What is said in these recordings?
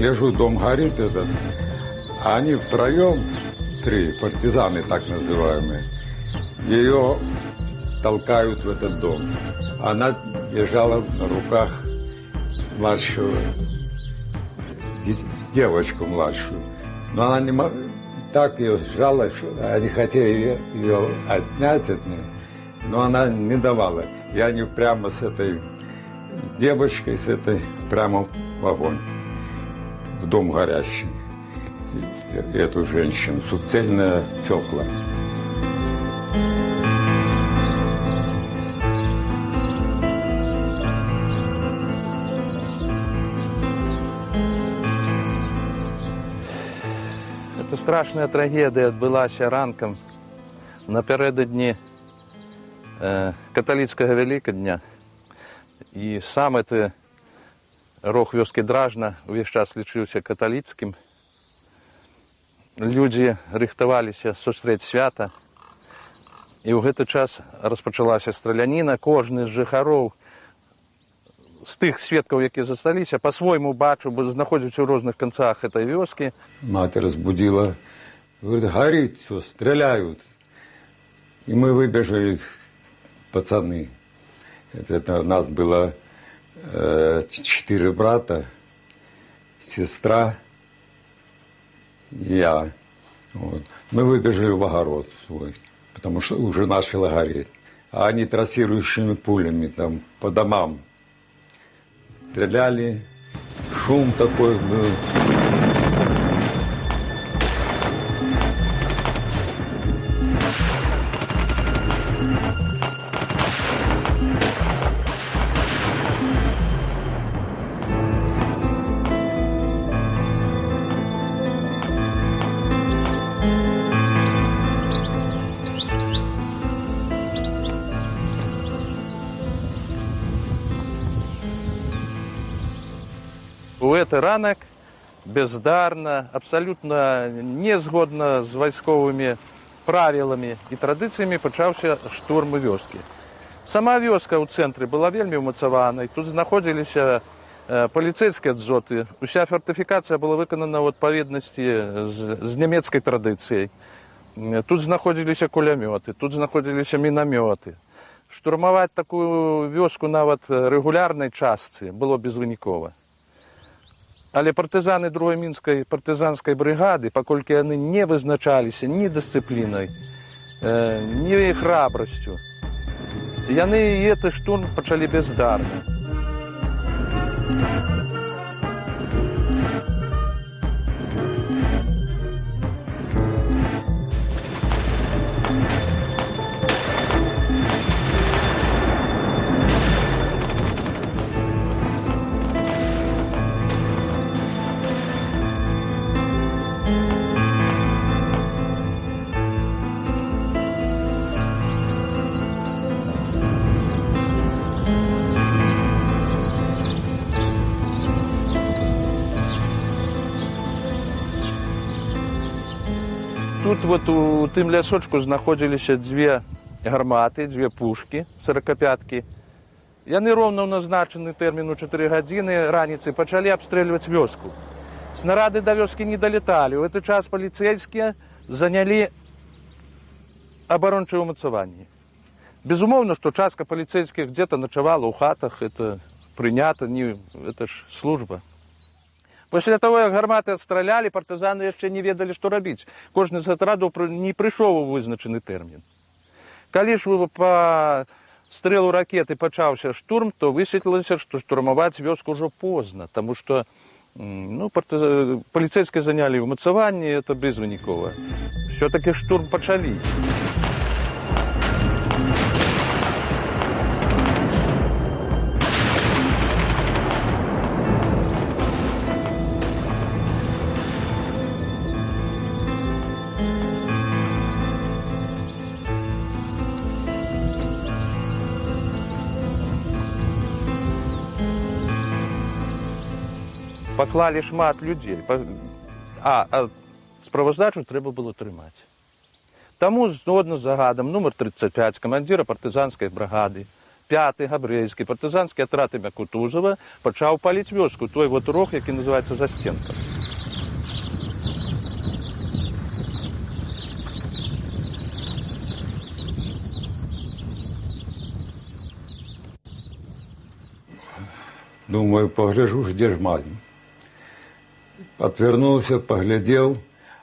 гляжу, дом горит этот, а они втроем, три партизаны так называемые, ее толкают в этот дом. Она лежала на руках младшего, девочку младшую. Но она не так ее сжала, что они хотели ее отнять от нее, но она не давала. И они прямо с этой девочкой, с этой прямо в огонь, в дом горящий. И эту женщину суцельная текла. Це страшна трагедія відбулася ранком напередодні католицького Великодня. І саме це рог вёскі Дражна увесь час лічыўся каталіцкім. Людзі рыхтаваліся сустрэць свята. І ў гэты час распачалася страляніна. Кожны з жыхароў, з тых сведкаў, якія засталіся, по-свойму бачу, бо знаходзяцца ў розных канцах этой вёскі. Мать разбудила, говорит, горит все, стреляют. И мы выбежали, пацаны. Это у нас было 4 брата, сестра и я. Вот. Мы выбежали в огород свой, потому что уже начало гореть. А они трассирующими пулями там по домам стреляли, шум такой был. У гэты ранак бездарна, абсалютна незгодна з вайсковымі правіламі і традыцыямі пачаўся штурм вёскі. Сама вёска ў цэнтры была вельмі ўмацаванай, тут знаходзіліся паліцэйскія дзоты, уся фартыфікацыя была выканана ў адпаведнасці з нямецкай традыцыяй. Тут знаходзіліся кулямёты, тут знаходзіліся мінамёты. Штурмаваць такую вёску нават рэгулярнай частцы было безвынікова. Але партызаны другой мінскай партызанскай брыгады, паколькі яны не вызначаліся ні дысцыплінай, ні храбрасцю, яны і гэты штурм пачалі бездарна. Тут вот у тым лясочку знаходзіліся дзве гарматы, дзве пушкі, 45-кі. Яны роўна ў назначаны тэрмін у 4 гадзіны раніцы пачалі абстрэльваць вёску. Снарады да вёскі не далеталі. У гэты час паліцэйскія занялі абарончыя ўмацаванні. Безумоўна, што частка паліцэйскіх дзе-то начавала ў хатах, это прынята, это ж служба. Пасля таго, як гарматы адстралялі, партызаны яшчэ не ведалі, што рабіць. Кожны з атрадаў не прыйшоў у вызначаны тэрмін. Калі ж па стрэлу ракеты пачаўся штурм, то высветлілася, што штурмаваць вёску ўжо позна, таму што паліцэйскія занялі ўмацаванні, это безвынікова. Усё-такі штурм пачалі. Паклалі шмат людзей, а справаздачу трэба было трымаць. Таму, згодна з загадам нумар 35 камандзіра партызанскай бригады, 5-й габрэйскі партызанскі атрад імя Кутузова пачаў паліць вёску, той вот рог, які называецца Застенка. Думаю, погляжу, где ж мать. Отвернулся, поглядел,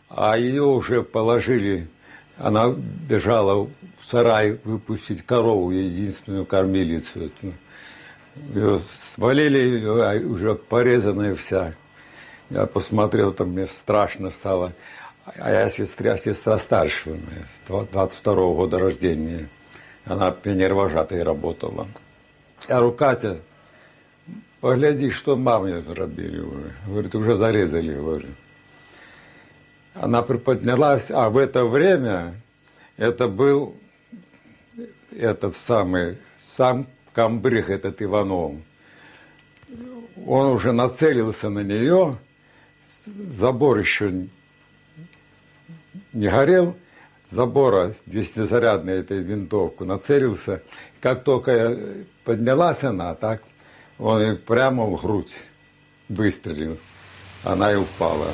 а ее уже положили. Она бежала в сарай выпустить корову, единственную кормилицу. Ее свалили, ее уже порезанная вся. Я посмотрел, там мне страшно стало. А я сестра старшего, 22-го года рождения. Она пионервожатой работала. А рука-то, погляди, что маме зарабили уже. Говорит, уже зарезали, говорю. Она приподнялась, а в это время это был этот самый, сам комбриг, этот Иванов. Он уже нацелился на нее, забор еще не горел, забора 10-зарядной этой винтовку нацелился. Как только поднялась она, так он ей прямо в грудь выстрелил. Она и упала.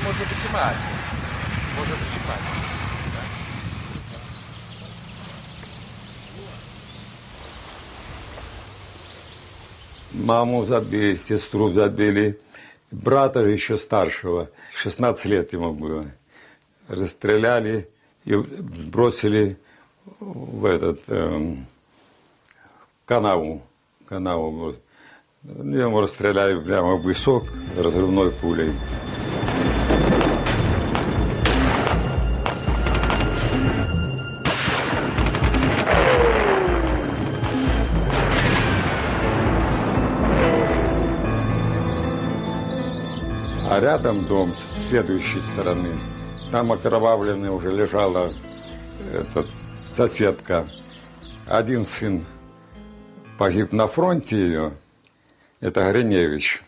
Может быть, и мать. Может быть, и мать. Маму забили, сестру забили, брата еще старшего, 16 лет ему было. Расстреляли и бросили в этот канаву. Ему расстреляли прямо в висок разрывной пулей. А рядом дом с следующей стороны. Там окровавленная уже лежала соседка. Один сын погиб на фронте ее, это Гриневич.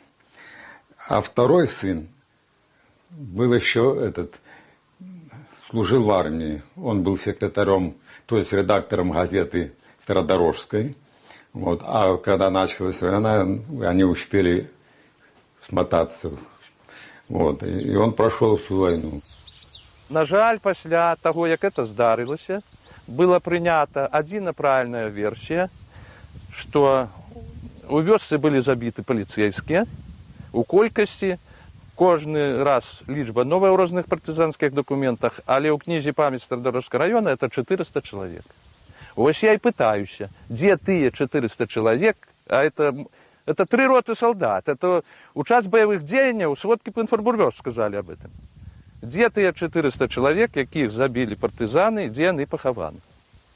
А второй сын был еще служил в армии. Он был секретарем, то есть редактором газеты Стародорожской. Вот. А когда началась война, они успели смотаться. Вот. И он прошел всю войну. На жаль, пасля таго, як это здарылася, была прынята адзіна правільная версія, што у вёсцы былі забіты паліцэйскія у колькасці, кожны раз лічба новая ў розных партызанскіх дакументах, але ў кнізе памяць Стародорожскага района это 400 чалавек. Вось я і пытаюся, дзе тыя 400 чалавек, а это 3 роты солдат, это у час баявых дзеянняў сводкі по Інформбюро сказалі об этом. Дзе тыя 400 чалавек, якіх забілі партызаны, дзе яны пахаваны?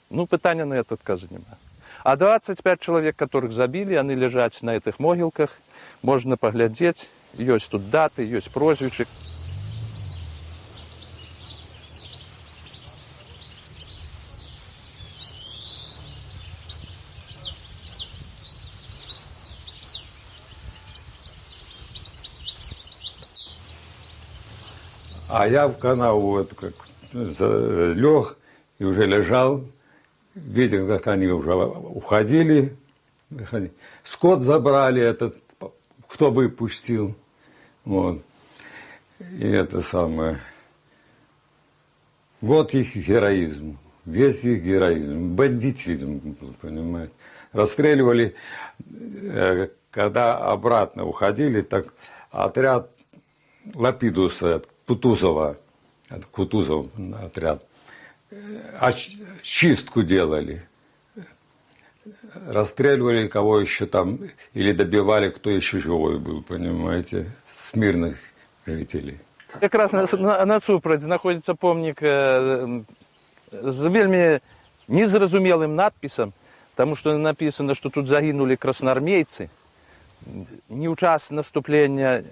Ну, пытання на это адказу няма. А 25 чалавек, которых забілі, яны ляжаць на этих могілках, можна паглядзець, ёсць тут даты, ёсць прозвішчы. А я в канаву лег и уже лежал, видел, как они уже уходили. Скот забрали, кто выпустил. Вот. И это самое. Вот их героизм, весь их героизм, бандитизм, понимаете. Расстреливали, когда обратно уходили, так отряд Лапидуса, Кутузов отряд, чистку делали. Расстреливали кого еще там, или добивали, кто еще живой был, понимаете, с мирных жителей. Как раз насупраць знаходзіцца помнік з вельмі незразумелым надпісам, тому что написано, что тут загинули красноармейцы. Не ў час наступлення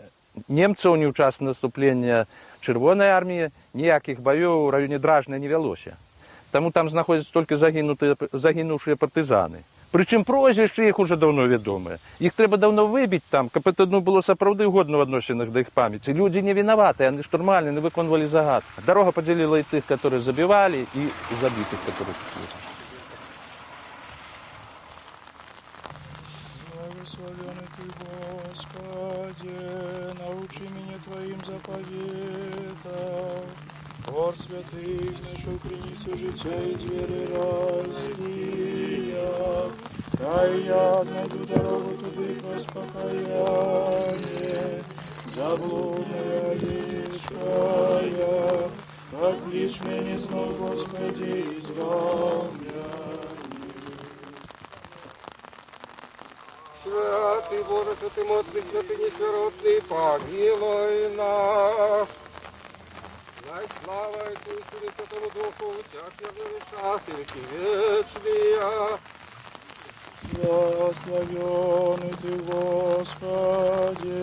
немцаў, не ў час наступлення Чырвонай арміі ніякіх баёў у раёне Дражна не вялося. Таму там знаходзяцца толькі загінуўшыя партызаны. Причым прозвішчы іх уже даўно вядомыя. Іх трэба даўно выбіць там, каб это было сапраўды годна ў адносінах да іх памяці. Людзі не вінаваты, яны штурмальны, яны выконвалі загад. Дарога падзяліла і тых, которые забівалі, і забітых, которые тут. Благословенный Ты, Господи, научи меня Твоим заповедам. Бор святых, нашу криницу життя и двери раскрия. Хай я найду дорогу туды по спокаяние, заблудная овечкая, как лишь меня снова, Господи, избавляй. Святый Боже, святый моцный, святый несвиротный, помилуй нас. Дай слава Отцу и Сыну и Святому Духу, всяк верный час и веки вечные. Благословенный Ты, Господи,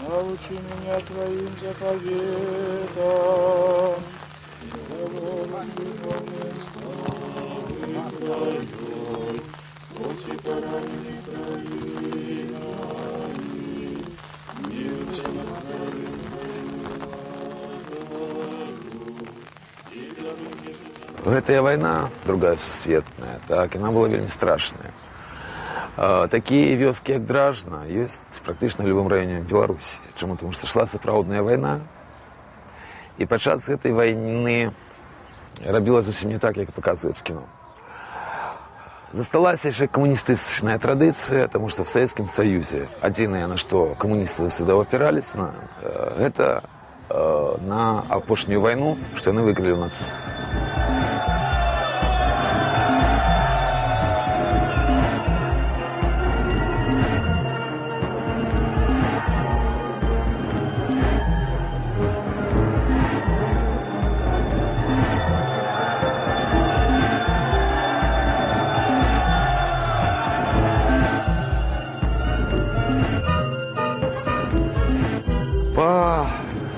научи меня Твоим заповедам. Удовольствуй мне славы Твоей, Отче пораненный Украинами, смилуйся на славе Гэтая вайна, другая сусветная, так, яна была вельмі страшная. Такія вёскі, як Дражна, ёсць практычна ў любым раёне Беларусі. Чаму? Таму што ішла сапраўдная вайна, і падчас гэтай вайны рабіла зусім не так, як паказваюць в кіно. Засталася яшчэ камуністычная традыцыя, таму што в Савецкім Саюзе адзінае, на што камуністы заўсёды апіраліся, гэта на апошнюю вайну, што яны выйгралі ў нацыстаў. По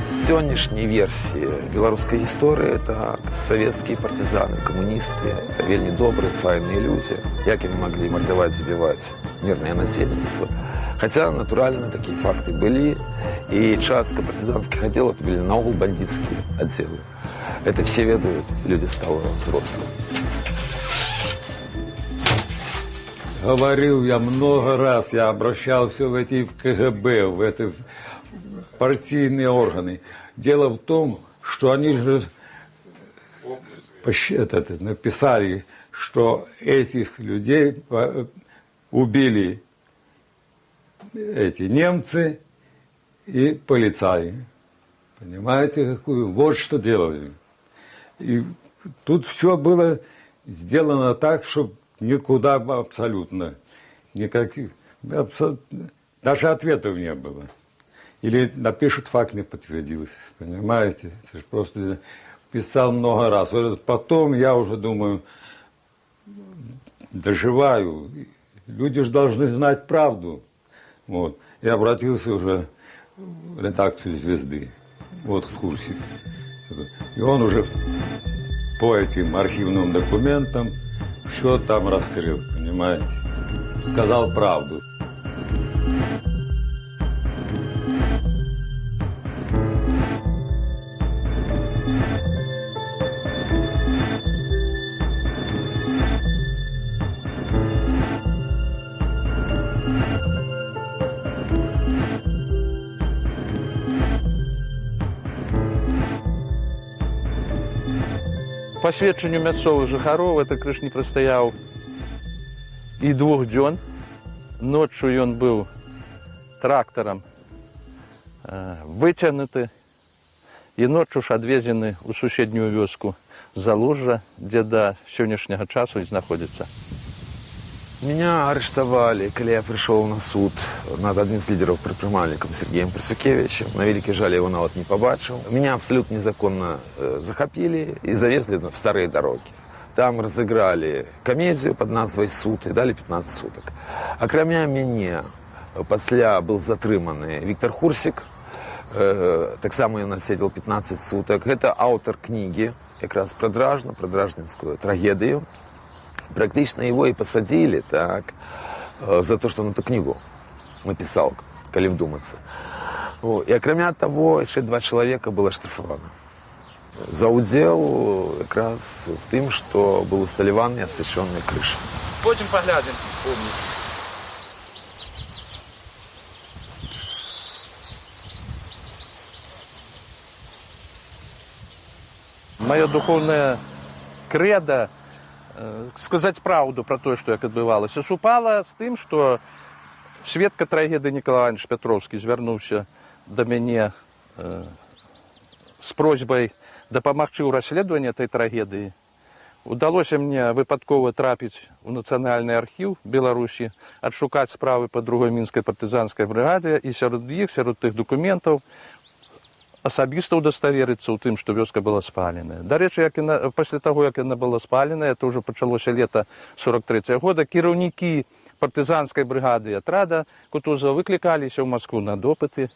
сённяшняй версіі беларускай гісторыі, так, савецкія партызаны, камуністы, это вельмі добрыя, файныя людзі, як яны маглі мардаваць, забіваць мірнае насельніцтва. Хаця, натуральна, такія факты былі, і частка партызанскіх аддзелаў это былі наогул бандитскія аддзелы. Это все ведаюць, люди сталого взрослого. Говорил я много раз, я обращался в эти в КГБ, в эти партийные органы. Дело в том, что они же написали, что этих людей убили эти немцы и полицаи. Понимаете, какую? Вот что делали. И тут все было сделано так, чтобы никуда абсолютно никаких, даже ответов не было. Или напишут, факт не подтвердился, понимаете? Это же просто писал много раз. Вот потом я уже думаю, доживаю. Люди же должны знать правду. Вот. Я обратился уже в редакцию «Звезды», вот в Хурсик. И он уже по этим архивным документам все там раскрыл, понимаете? Сказал правду. Па сведчанню мясцовых жыхароў, это крыж не прастаяў і 2 дзён. Ноччу ён быў трактарам выцягнуты і ноччу ж адвезены ў суседнюю вёску Залужжа, дзе да сённяшняга часу і знаходзіцца. Меня арыштавалі, калі я прыйшоў на суд над адним з лідераў прадпрымальнікам Сергеем Прысукевичем. На вялікі жаль, я его нават не побачыў. Меня абсолютно незаконно захапілі і завезли в старые дороги. Там разыгралі камедзію под назвай «Суд» і далі 15 суток. Акрамя мяне пасля быў затрыманы Віктор Хурсік, таксама ён адседзеў 15 суток. Гэта аўтар кнігі якраз пра Дражну, пра дражнінскую трагедыю. Практично его и посадили, так, за то, что он эту книгу написал, коли вдуматься. О, и окромя того, еще 2 человека было штрафовано. За удел как раз в том, что был усталеванный освещенный крыша. Потім поглядим. Моя духовная кредо сказаць праўду пра тое, што як адбывалася, супала з тым, што сведка трагедыі Нікалай Іванович Пятроўскі звярнуўся да мяне з просьбай дапамагчы ў расследаванні этой трагедыі. Удалося мне выпадкова трапіць у Нацыянальны архіў Беларусі, адшукаць справы па другой мінскай партызанскай брыгадзе, і сярод іх, сярод тых дакументаў, асабіста ўдаставерыцца ў тым, што вёска была спаленая. Дарэчы, пасля таго, як яна была спаленая, это ўжо пачалося лета 43-го года, кіраўнікі партызанскай брыгады і атрада Кутузова выклікаліся ў Маскву на допыты.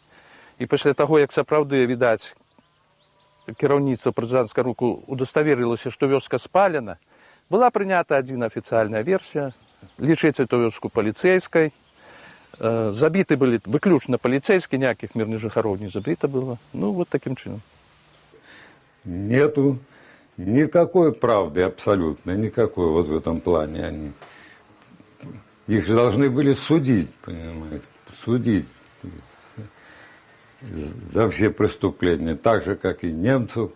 І пасля таго, як сапраўды, відаць, кіраўніцтва партызанскай руху удаставерылася, што вёска спалена, была прынята адзіна афіцыяльная версія, лічыць эту вёску паліцэйскай. Забіты былі выключна паліцейскія, ніякіх мірных жыхароў не забіта было. Ну, вот таким чином. Нету никакой правды абсолютно, никакой вот в этом плане они. Их же должны были судить, понимаете, судить за все преступления, так же, как и немцев,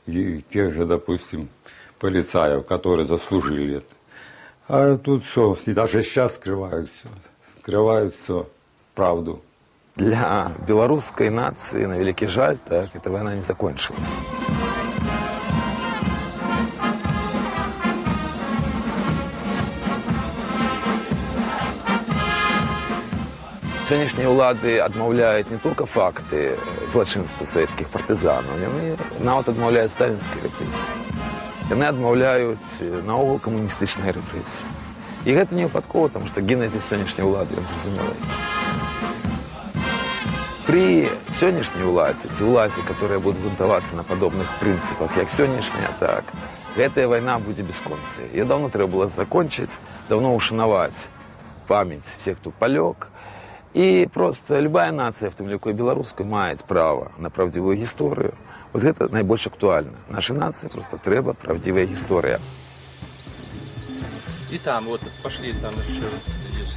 и тех же, допустим, полицаев, которые заслужили это. А тут все, даже сейчас скрывают все, правду. Для белорусской нации, на великий жаль, так, эта война не закончилась. Сённяшнія ўлады адмаўляюць не толькі факты злачынству савецкіх партызанаў, яны нават адмаўляюць сталінскай рэпрэсіі. Яны адмаўляюць наогул камуністычнай рэпрэсіі. І гэта не выпадкова, тому што генезіс сённяшняй улады, ён зразумела які. При сённяшняй уладзе, ці уладзе, которая будзе бунтавацца на падобных прынцыпах, як сённяшняя, так, гэтая вайна будзе бясконцай. Яе даўно трэба было закончыць, даўно ушанаваць памяць всех, хто палёг. І проста любая нацыя, в тым ліку і беларуская, маюць права на правдзівую гісторыю. Вось гэта найбольш актуальна. Нашай нацыі проста трэба правдзівая гісторыя. И там, вот, пошли, там еще есть.